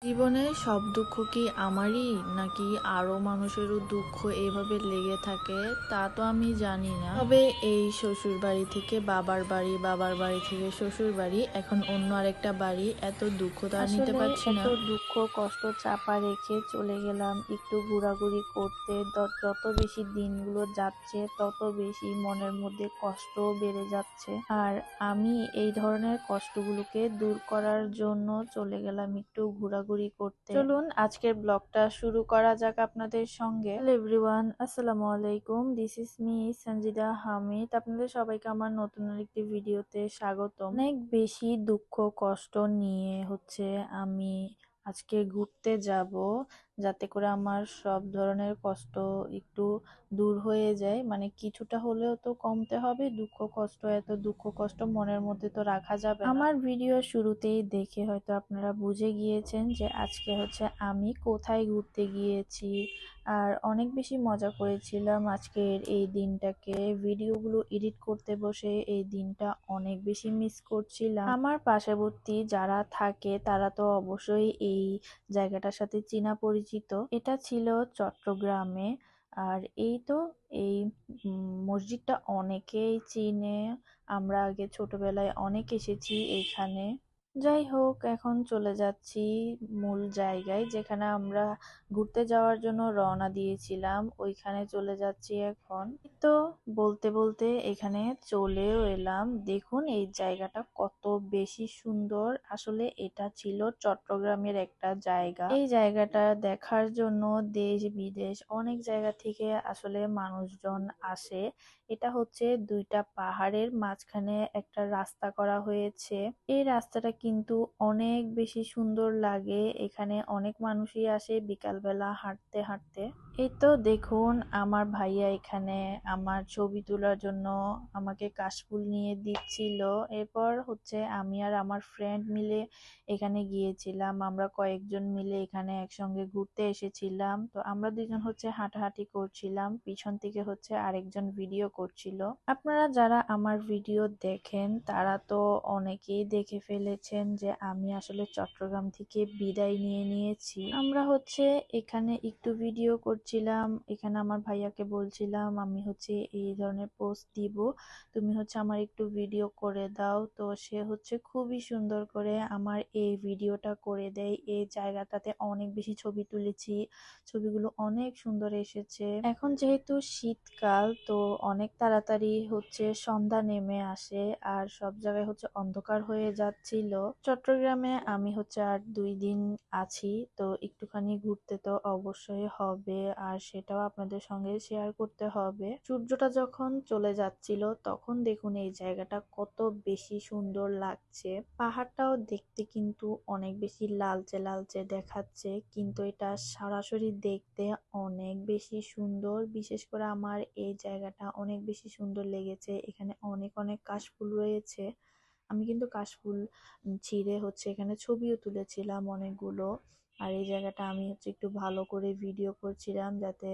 জীবনে সব দুঃখ কি আমারই নাকি আরো মানুষেরও দুঃখ এভাবে লেগে থাকে তা তো আমি জানি না। তবে এই শ্বশুর বাড়ি থেকে বাবার বাড়ি, বাবার বাড়ি থেকে শ্বশুর বাড়ি, এখন অন্য আরেকটা বাড়ি, এত দুঃখ তো আর নিতে আসলে পারছি না। এত দুঃখ কষ্ট চাপা রেখে চলে গেলাম একটু ঘোরাঘুরি করতে। যত বেশি দিনগুলো যাচ্ছে তত বেশি মনের মধ্যে কষ্ট বেড়ে যাচ্ছে। আর আমি এই ধরনের কষ্টগুলোকে দূর করার জন্য চলে গেলাম একটু ঘোরাঘুরি করতে। চলুন আজকের ব্লগটা শুরু করা যাক আপনাদের সঙ্গে। হ্যালো এভরিওয়ান, আসসালামু আলাইকুম। This is me Sanjida Hamid. আপনাদের সবাইকে আমার নতুন আরেকটি ভিডিওতে স্বাগতম। অনেক বেশি দুঃখ কষ্ট নিয়ে আমি আজকে ঘুরতে যাব, যাতে করে আমার সব ধরনের কষ্ট একটু দূর হয়ে যায়। মানে কিছুটা হলেও তো কমতে হবে দুঃখ কষ্ট। এত দুঃখ কষ্ট মনের মধ্যে তো রাখা যাবে না। আমার ভিডিও শুরুতেই দেখে হয়তো আপনারা বুঝে গিয়েছেন যে আজকে আমি কোথায় ঘুরতে গিয়েছি। আর অনেক বেশি মজা করেছিলাম আজকের এই দিনটাকে। ভিডিওগুলো এডিট করতে বসে এই দিনটা অনেক বেশি মিস করছিলাম। আমার পার্শ্ববর্তী যারা থাকে তারা তো অবশ্যই এই জায়গাটার সাথে চীনা পরিচিত। এটা ছিল চট্টগ্রামে। আর এই মসজিদটা অনেকেই চিনে। আমরা আগে ছোটবেলায় অনেক এসেছি এইখানে। যাই হোক, এখন চলে যাচ্ছি মূল জায়গায় যেখানে আমরা ঘুরতে যাওয়ার জন্য রওনা দিয়েছিলাম, ওইখানে চলে যাচ্ছি এখন। তো বলতে বলতে এখানে চলেও এলাম। দেখুন এই জায়গাটা কত বেশি সুন্দর। আসলে এটা ছিল চট্টগ্রামের একটা জায়গা। এই জায়গাটা দেখার জন্য দেশ বিদেশ অনেক জায়গা থেকে আসলে মানুষজন আসে। এটা দুইটা পাহাড়ের মাঝখানে একটা রাস্তা করা হয়েছে। এই রাস্তাটা কিন্তু অনেক বেশি সুন্দর লাগে। এখানে অনেক মানুষই আসে বিকালবেলা হাঁটতে হাঁটতে। এই তো দেখুন আমার ভাইয়া এখানে আমার ছবি তোলার জন্য আমাকে কাশফুল নিয়ে দিচ্ছিল। এরপর আমি আর আমার ফ্রেন্ড মিলে এখানে গিয়েছিলাম। আমরা কয়েকজন মিলে এখানে একসঙ্গে ঘুরতে এসেছিলাম। তো আমরা দুজন হাঁটাহাঁটি করছিলাম, পিছন থেকে আরেকজন ভিডিও করছিল। আপনারা যারা আমার ভিডিও দেখেন তারা তো অনেকেই দেখে ফেলেছেন যে আমি আসলে চট্টগ্রাম থেকে বিদায় নিয়ে নিয়েছি। আমরা এখানে একটু ভিডিও করছিলাম। এখানে আমার ভাইয়াকে বলছিলাম আমি এই ধরনের পোস্ট দিব, তুমি আমার একটু ভিডিও করে দাও। তো সে খুবই সুন্দর করে আমার এই ভিডিওটা করে দেয়। এই জায়গাটাতে অনেক বেশি ছবি তুলেছি, ছবিগুলো অনেক সুন্দর এসেছে। এখন যেহেতু শীতকাল, তো অনেক তাড়াতাড়ি সন্ধ্যা নেমে আসে আর সব জায়গায় অন্ধকার হয়ে যাচ্ছিল। চট্টগ্রামে আমি আর 2 দিন আছি, তো একটুখানি ঘুরতে তো অবশ্যই হবে আর সেটাও আপনাদের সঙ্গে শেয়ার করতে হবে। সূর্যটা যখন চলে যাচ্ছিল তখন দেখুন এই জায়গাটা কত বেশি সুন্দর লাগছে। পাহাড়টাও দেখতে কিন্তু অনেক বেশি লালচে লালচে দেখাচ্ছে, কিন্তু এটা সরাসরি দেখতে অনেক বেশি সুন্দর। বিশেষ করে আমার এই জায়গাটা অনেক বেশি সুন্দর লেগেছে। এখানে অনেক অনেক কাশফুল রয়েছে। আমি কিন্তু কাশফুল ছিঁড়ে এখানে ছবিও তুলেছিলাম অনেকগুলো। আর এই জায়গাটা আমি একটু ভালো করে ভিডিও করছিলাম যাতে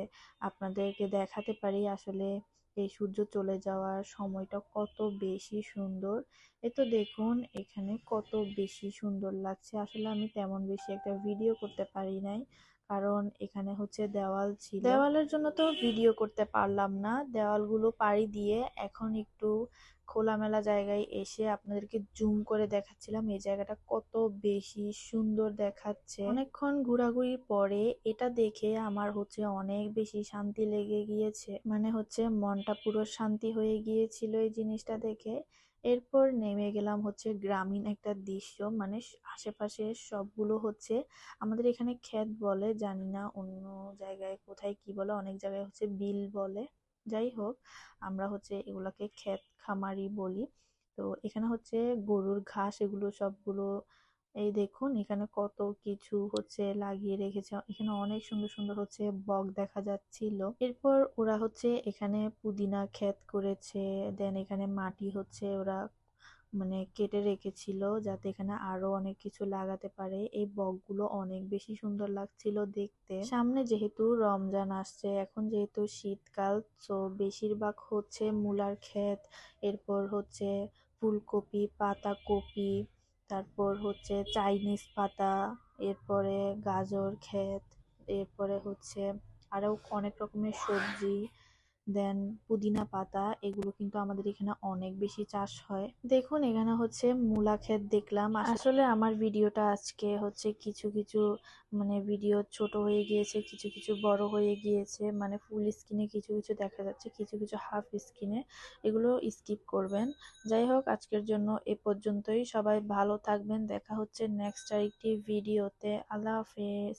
আপনাদেরকে দেখাতে পারি আসলে এই সূর্য চলে যাওয়ার সময়টা কত বেশি সুন্দর। এ তো দেখুন এখানে কত বেশি সুন্দর লাগছে। আসলে আমি তেমন বেশি একটা ভিডিও করতে পারি নাই, কারণ এখানে দেওয়াল ছিল। দেওয়ালের জন্য তো ভিডিও করতে পারলাম না। দেওয়ালগুলো পাড়ি দিয়ে এখন একটু খোলামেলা জায়গায় এসে আপনাদেরকে জুম করে দেখাচ্ছিলাম এই জায়গাটা কত বেশি সুন্দর দেখাচ্ছে। অনেকক্ষণ ঘোরাঘুরির পরে এটা দেখে আমার অনেক বেশি শান্তি লেগে গিয়েছে। মানে মনটা পুরো শান্তি হয়ে গিয়েছিল এই জিনিসটা দেখে। এরপর নেমে গেলাম গ্রামীণ একটা দৃশ্য। মানে আশেপাশে সবগুলো আমাদের এখানে ক্ষেত বলে, জানি না অন্য জায়গায় কোথায় কি বলে, অনেক জায়গায় বিল বলে। যাই হোক, আমরা এগুলাকে ক্ষেত খামারি বলি। তো এখানে গরুর ঘাস, এগুলো সবগুলো এই দেখুন এখানে কত কিছু লাগিয়ে রেখেছে। এখানে অনেক সুন্দর সুন্দর বক দেখা যাচ্ছিল। এরপর ওরা এখানে পুদিনা ক্ষেত করেছে। দেন এখানে মাটি ওরা মানে কেটে রেখেছিল যাতে এখানে আরো অনেক কিছু লাগাতে পারে। এই বকগুলো অনেক বেশি সুন্দর লাগছিল দেখতে। সামনে যেহেতু রমজান আসছে, এখন যেহেতু শীতকাল, তো বেশিরভাগ মূলার ক্ষেত, এরপর ফুলকপি, পাতাকপি, তারপর চাইনিজ পাতা, এরপরে গাজর ক্ষেত, এরপরে হচ্ছে আরও অনেক রকমের সবজি, দেন পুদিনা পাতা, এগুলো কিন্তু আমাদের এখানে অনেক বেশি চাষ হয়। দেখুন এখানে হচ্ছে মূলা ক্ষেত দেখলাম। আসলে আমার ভিডিওটা আজকে হচ্ছে কিছু কিছু মানে ভিডিও ছোট হয়ে গিয়েছে, কিছু কিছু বড় হয়ে গিয়েছে, মানে ফুল স্ক্রিনে কিছু কিছু দেখা যাচ্ছে, কিছু কিছু হাফ স্ক্রিনে, এগুলো স্কিপ করবেন। যাই হোক, আজকের জন্য এ পর্যন্তই। সবাই ভালো থাকবেন, দেখা হচ্ছে নেক্সট আরেকটি ভিডিওতে। আল্লাহ হাফেজ।